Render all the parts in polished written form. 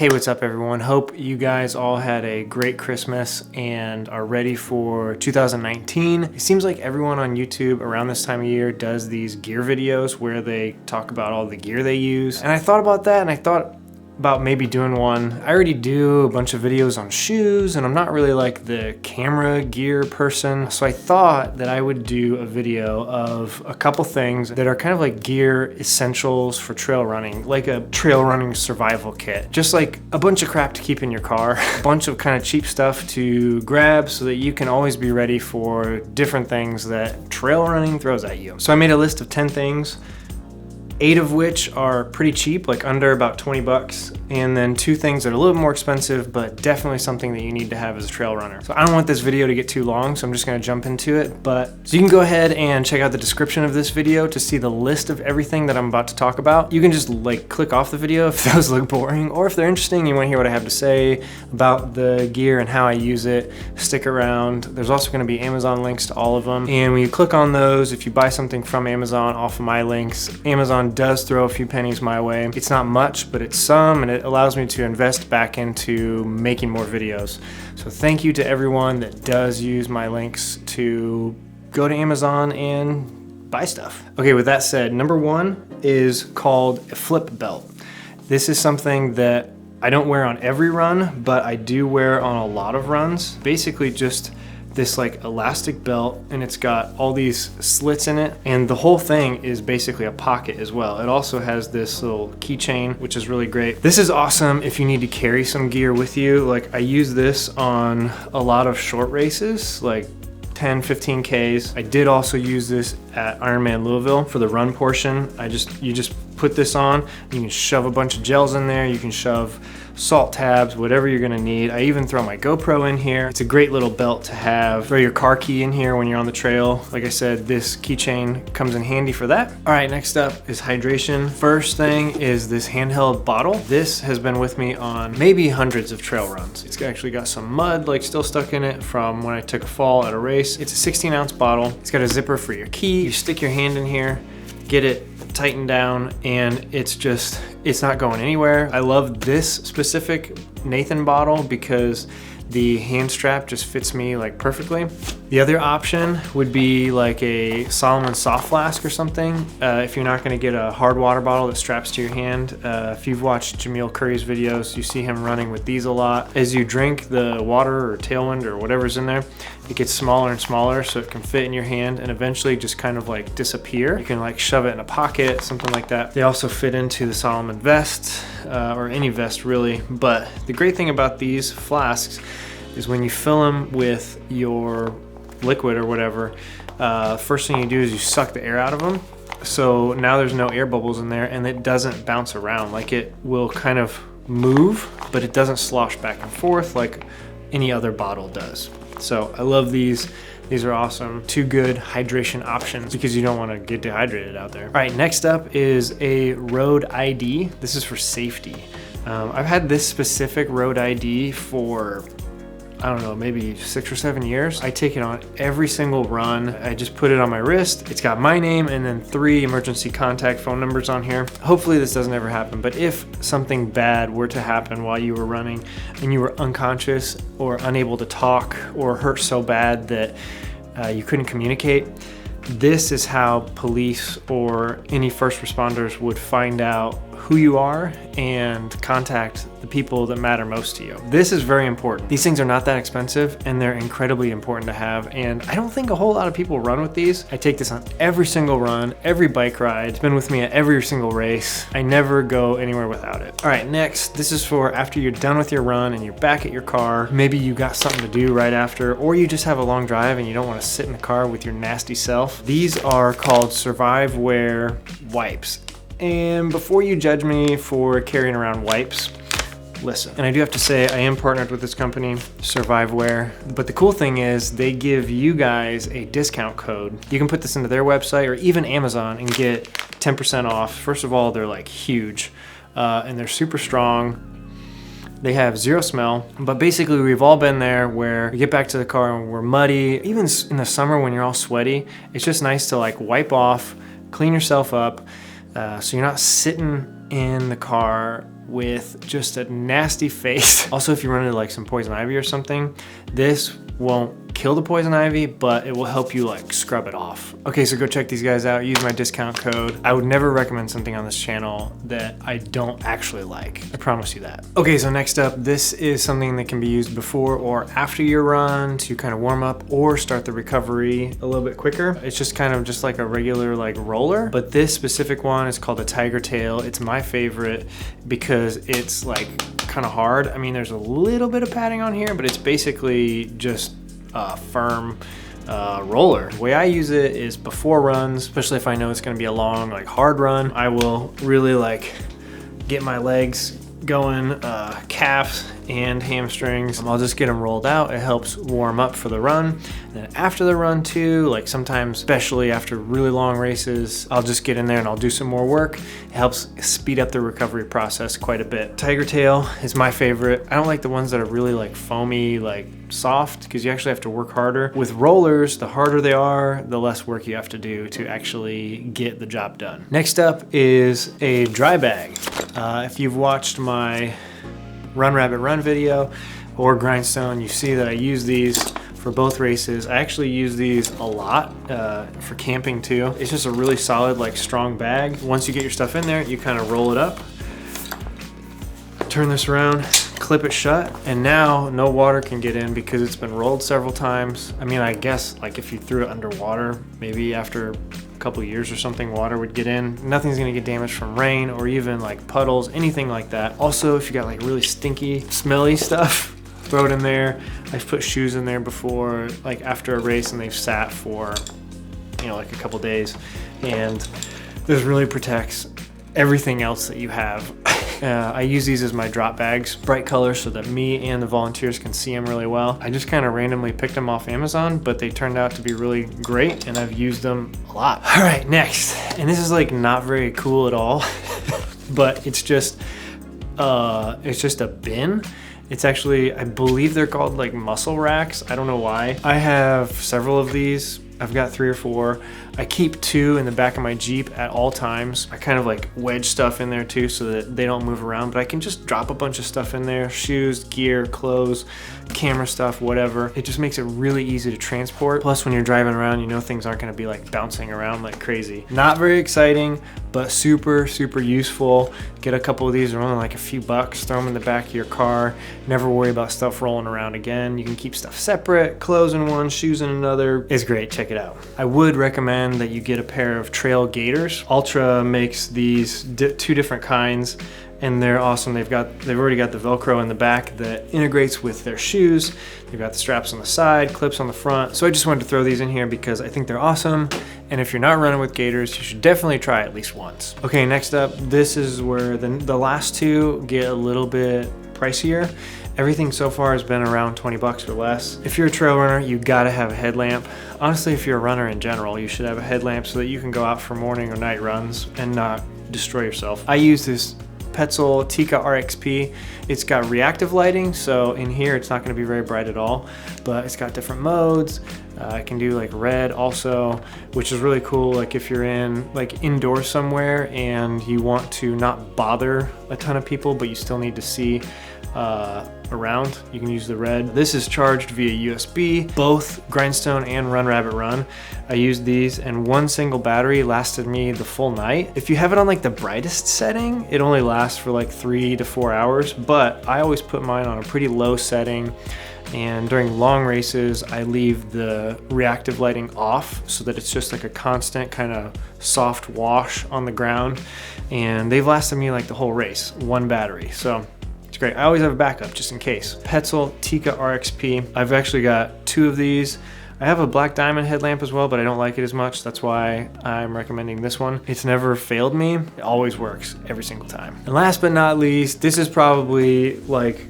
Hey, what's up everyone? Hope you guys all had a great Christmas and are ready for 2019. It seems like everyone on YouTube around this time of year does these gear videos where they talk about all the gear they use. And I thought about that and I thought about maybe doing one. I already do a bunch of videos on shoes and I'm not really like the camera gear person. So I thought that I would do a video of a couple things that are kind of like gear essentials for trail running, like a trail running survival kit. Just like a bunch of crap to keep in your car, a bunch of kind of cheap stuff to grab so that you can always be ready for different things that trail running throws at you. So I made a list of 10 things, 8 of which are pretty cheap, like under about 20 bucks, and then 2 things that are a little bit more expensive, but definitely something that you need to have as a trail runner. So I don't want this video to get too long, so I'm just gonna jump into it. So you can go ahead and check out the description of this video to see the list of everything that I'm about to talk about. You can just like click off the video if those look boring, or if they're interesting, you wanna hear what I have to say about the gear and how I use it, stick around. There's also gonna be Amazon links to all of them. And when you click on those, if you buy something from Amazon off of my links, Amazon does throw a few pennies my way. It's not much, but it's some, and it allows me to invest back into making more videos. So thank you to everyone that does use my links to go to Amazon and buy stuff. Okay, with that said, number 1 is called a flip belt. This is something that I don't wear on every run, but I do wear on a lot of runs. Basically just this like elastic belt, and it's got all these slits in it, and the whole thing is basically a pocket as well. It also has this little keychain, which is really great. This is awesome if you need to carry some gear with you. Like I use this on a lot of short races, like 10, 15 Ks. I did also use this at Ironman Louisville for the run portion. You just put this on, you can shove a bunch of gels in there, you can shove salt tabs, whatever you're gonna need. I even throw my GoPro in here. It's a great little belt to have. Throw your car key in here when you're on the trail. Like I said, this keychain comes in handy for that. All right, next up is hydration. First thing is this handheld bottle. This has been with me on maybe hundreds of trail runs. It's actually got some mud like still stuck in it from when I took a fall at a race. It's a 16-ounce bottle. It's got a zipper for your key. You stick your hand in here, get it tightened down, and it's not going anywhere. I love this specific Nathan bottle because the hand strap just fits me like perfectly. The other option would be like a Solomon soft flask or something. If you're not gonna get a hard water bottle that straps to your hand. If you've watched Jamil Curry's videos, you see him running with these a lot. As you drink the water or Tailwind or whatever's in there, it gets smaller and smaller so it can fit in your hand and eventually just kind of like disappear. You can like shove it in a pocket, something like that. They also fit into the Solomon vest, or any vest really. But the great thing about these flasks is when you fill them with your liquid or whatever, first thing you do is you suck the air out of them. So now there's no air bubbles in there and it doesn't bounce around. Like it will kind of move, but it doesn't slosh back and forth like any other bottle does. So I love these. These are awesome. 2 good hydration options because you don't want to get dehydrated out there. All right, next up is a road ID. This is for safety. I've had this specific road ID for, I don't know, maybe 6 or 7 years. I take it on every single run. I just put it on my wrist. It's got my name and then 3 emergency contact phone numbers on here. Hopefully this doesn't ever happen, but if something bad were to happen while you were running and you were unconscious or unable to talk or hurt so bad that you couldn't communicate, this is how police or any first responders would find out who you are and contact the people that matter most to you. This is very important. These things are not that expensive and they're incredibly important to have, and I don't think a whole lot of people run with these. I take this on every single run, every bike ride. It's been with me at every single race. I never go anywhere without it. All right, next, this is for after you're done with your run and you're back at your car. Maybe you got something to do right after, or you just have a long drive and you don't want to sit in the car with your nasty self. These are called Survive Wear wipes. And before you judge me for carrying around wipes, listen. And I do have to say, I am partnered with this company, Surviveware. But the cool thing is they give you guys a discount code. You can put this into their website or even Amazon and get 10% off. First of all, they're like huge and they're super strong. They have 0 smell, but basically we've all been there where we get back to the car and we're muddy. Even in the summer when you're all sweaty, it's just nice to like wipe off, clean yourself up, so you're not sitting in the car with just a nasty face. Also, if you run into like some poison ivy or something, this won't kill the poison ivy, but it will help you like scrub it off. Okay, so go check these guys out. Use my discount code. I would never recommend something on this channel that I don't actually like. I promise you that. Okay, so next up, this is something that can be used before or after your run to kind of warm up or start the recovery a little bit quicker. It's just kind of just like a regular like roller, but this specific one is called a Tiger Tail. It's my favorite because it's like kind of hard. I mean, there's a little bit of padding on here, but it's basically just a firm roller. The way I use it is before runs, especially if I know it's going to be a long, like hard run. I will really like get my legs going, calves and hamstrings. I'll just get them rolled out. It helps warm up for the run. And then after the run too, like sometimes, especially after really long races, I'll just get in there and I'll do some more work. It helps speed up the recovery process quite a bit. Tiger Tail is my favorite. I don't like the ones that are really like foamy, like soft, because you actually have to work harder. With rollers, the harder they are, the less work you have to do to actually get the job done. Next up is a dry bag. If you've watched my Run Rabbit Run video or Grindstone, you see that I use these for both races. I actually use these a lot for camping too. It's just a really solid, like strong bag. Once you get your stuff in there, you kind of roll it up, turn this around, clip it shut, and now no water can get in because it's been rolled several times. I mean, I guess like if you threw it underwater, maybe after couple years or something, water would get in. Nothing's gonna get damaged from rain or even like puddles, anything like that. Also, if you got like really stinky, smelly stuff, throw it in there. I've put shoes in there before, like after a race, and they've sat for, you know, like a couple days, and this really protects everything else that you have. I use these as my drop bags, bright colors so that me and the volunteers can see them really well. I just kind of randomly picked them off Amazon, but they turned out to be really great and I've used them a lot. All right, next, and this is like not very cool at all, but it's just a bin. It's actually, I believe they're called like muscle racks. I don't know why. I have several of these. I've got 3 or 4. I keep 2 in the back of my Jeep at all times. I kind of like wedge stuff in there too so that they don't move around, but I can just drop a bunch of stuff in there, shoes, gear, clothes, camera stuff, whatever. It just makes it really easy to transport. Plus when you're driving around, you know things aren't gonna be like bouncing around like crazy. Not very exciting, but super, super useful. Get a couple of these, they're only like a few bucks, throw them in the back of your car. Never worry about stuff rolling around again. You can keep stuff separate, clothes in one, shoes in another. It's great, check it out. I would recommend that you get a pair of trail gaiters. Ultra makes these 2 different kinds and they're awesome. They've already got the Velcro in the back that integrates with their shoes. They've got the straps on the side, clips on the front. So I just wanted to throw these in here because I think they're awesome. And if you're not running with gaiters, you should definitely try at least once. Okay, next up, this is where the last 2 get a little bit pricier. Everything so far has been around 20 bucks or less. If you're a trail runner, you gotta have a headlamp. Honestly, if you're a runner in general, you should have a headlamp so that you can go out for morning or night runs and not destroy yourself. I use this Petzl Tika RXP. It's got reactive lighting, so in here it's not gonna be very bright at all, but it's got different modes. I can do like red also, which is really cool. Like if you're in like indoors somewhere and you want to not bother a ton of people, but you still need to see around, you can use the red. This is charged via USB. Both Grindstone and Run Rabbit Run, I used these, and one single battery lasted me the full night. If you have it on like the brightest setting, it only lasts for like 3 to 4 hours, but I always put mine on a pretty low setting. And during long races, I leave the reactive lighting off so that it's just like a constant kind of soft wash on the ground. And they've lasted me like the whole race, one battery. So it's great. I always have a backup just in case. Petzl Tika RXP. I've actually got 2 of these. I have a black diamond headlamp as well, but I don't like it as much. That's why I'm recommending this one. It's never failed me. It always works every single time. And last but not least, this is probably like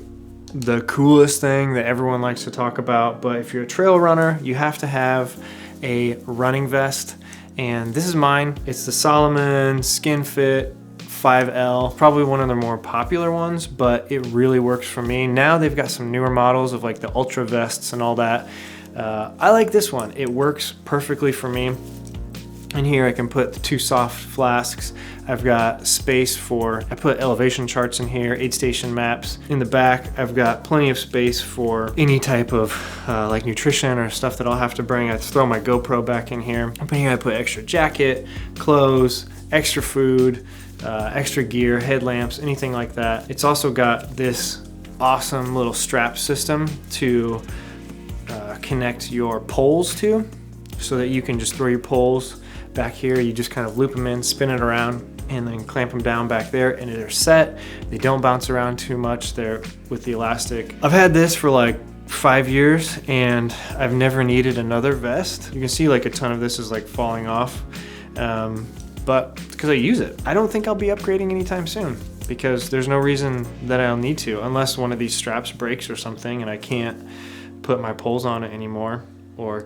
the coolest thing that everyone likes to talk about, but if you're a trail runner, you have to have a running vest, and this is mine. It's the Salomon Skin Fit 5L, probably one of their more popular ones, but it really works for me. Now they've got some newer models of like the ultra vests and all that. I like this one. It works perfectly for me. In here I can put the 2 soft flasks. I've got space for, I put elevation charts in here, aid station maps. In the back, I've got plenty of space for any type of like nutrition or stuff that I'll have to bring. I throw my GoPro back in here. Up in here I put extra jacket, clothes, extra food, extra gear, headlamps, anything like that. It's also got this awesome little strap system to connect your poles to, so that you can just throw your poles back here. You just kind of loop them in, spin it around, and then clamp them down back there, and they're set. They don't bounce around too much. They're with the elastic. I've had this for like 5 years and I've never needed another vest. You can see like a ton of this is like falling off, but because I use it. I don't think I'll be upgrading anytime soon, because there's no reason that I'll need to, unless one of these straps breaks or something and I can't put my poles on it anymore, or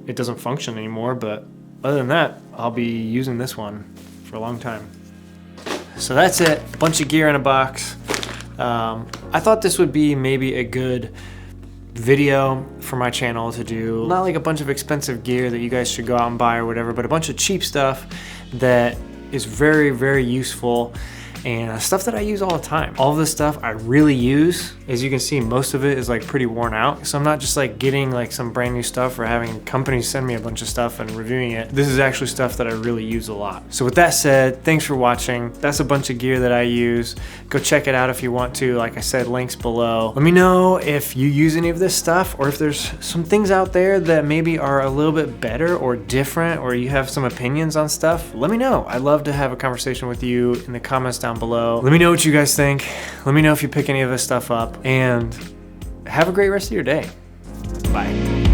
it doesn't function anymore. But other than that, I'll be using this one for a long time. So that's it, a bunch of gear in a box. I thought this would be maybe a good video for my channel to do. Not like a bunch of expensive gear that you guys should go out and buy or whatever, but a bunch of cheap stuff that is very, very useful and stuff that I use all the time. All of this stuff I really use. As you can see, most of it is like pretty worn out. So I'm not just like getting like some brand new stuff or having companies send me a bunch of stuff and reviewing it. This is actually stuff that I really use a lot. So with that said, thanks for watching. That's a bunch of gear that I use. Go check it out if you want to. Like I said, links below. Let me know if you use any of this stuff, or if there's some things out there that maybe are a little bit better or different, or you have some opinions on stuff. Let me know. I'd love to have a conversation with you in the comments down below. Let me know what you guys think. Let me know if you pick any of this stuff up, and have a great rest of your day. Bye.